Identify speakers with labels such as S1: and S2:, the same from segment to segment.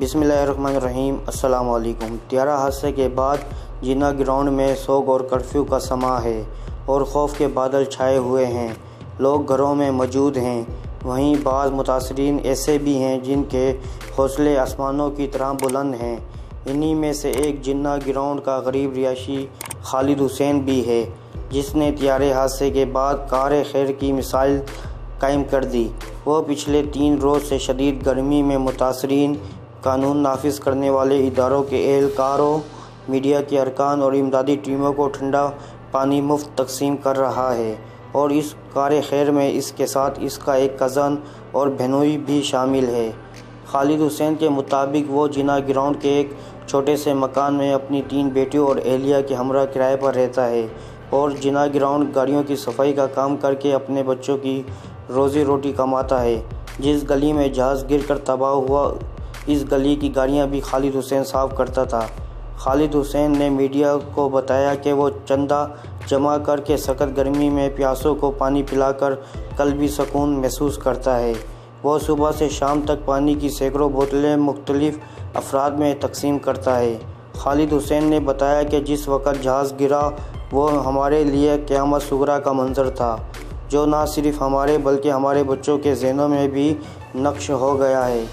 S1: بسم اللہ الرحمن الرحیم۔ السلام علیکم۔ طیارہ حادثے کے بعد جناح گراؤنڈ میں سوگ اور کرفیو کا سماں ہے اور خوف کے بادل چھائے ہوئے ہیں۔ لوگ گھروں میں موجود ہیں، وہیں بعض متاثرین ایسے بھی ہیں جن کے حوصلے آسمانوں کی طرح بلند ہیں۔ انہی میں سے ایک جناح گراؤنڈ کا غریب رہائشی خالد حسین بھی ہے، جس نے طیارے حادثے کے بعد کار خیر کی مثال قائم کر دی۔ وہ پچھلے 3 روز سے شدید گرمی میں متاثرین، قانون نافذ کرنے والے اداروں کے اہلکاروں، میڈیا کے ارکان اور امدادی ٹیموں کو ٹھنڈا پانی مفت تقسیم کر رہا ہے، اور اس کار خیر میں اس کے ساتھ اس کا ایک کزن اور بہنوئی بھی شامل ہے۔ خالد حسین کے مطابق وہ جناح گراؤنڈ کے ایک چھوٹے سے مکان میں اپنی 3 بیٹیوں اور اہلیہ کے ہمراہ کرائے پر رہتا ہے اور جناح گراؤنڈ گاڑیوں کی صفائی کا کام کر کے اپنے بچوں کی روزی روٹی کماتا ہے۔ جس گلی میں جہاز گر کر تباہ ہوا، اس گلی کی گاڑیاں بھی خالد حسین صاف کرتا تھا۔ خالد حسین نے میڈیا کو بتایا کہ وہ چندہ جمع کر کے سخت گرمی میں پیاسوں کو پانی پلا کر قلبی سکون محسوس کرتا ہے۔ وہ صبح سے شام تک پانی کی سینکڑوں بوتلیں مختلف افراد میں تقسیم کرتا ہے۔ خالد حسین نے بتایا کہ جس وقت جہاز گرا وہ ہمارے لیے قیامت صغریٰ کا منظر تھا، جو نہ صرف ہمارے بلکہ ہمارے بچوں کے ذہنوں میں بھی نقش ہو گیا ہے۔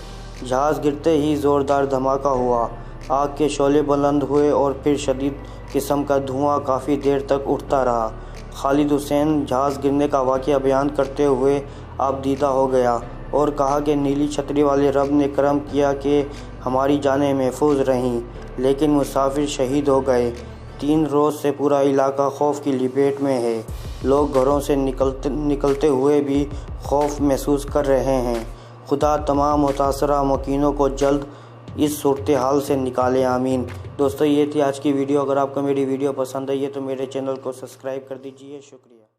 S1: جہاز گرتے ہی زوردار دھماکہ ہوا، آگ کے شعلے بلند ہوئے اور پھر شدید قسم کا دھواں کافی دیر تک اٹھتا رہا۔ خالد حسین جہاز گرنے کا واقعہ بیان کرتے ہوئے آپ دیدہ ہو گیا اور کہا کہ نیلی چھتری والے رب نے کرم کیا کہ ہماری جانیں محفوظ رہیں، لیکن مسافر شہید ہو گئے۔ 3 روز سے پورا علاقہ خوف کی لپیٹ میں ہے۔ لوگ گھروں سے نکلتے ہوئے بھی خوف محسوس کر رہے ہیں۔ خدا تمام متاثرہ مکینوں کو جلد اس صورتحال سے نکالے، آمین۔ دوستو، یہ تھی آج کی ویڈیو۔ اگر آپ کو میری ویڈیو پسند آئی ہے تو میرے چینل کو سبسکرائب کر دیجیے۔ شکریہ۔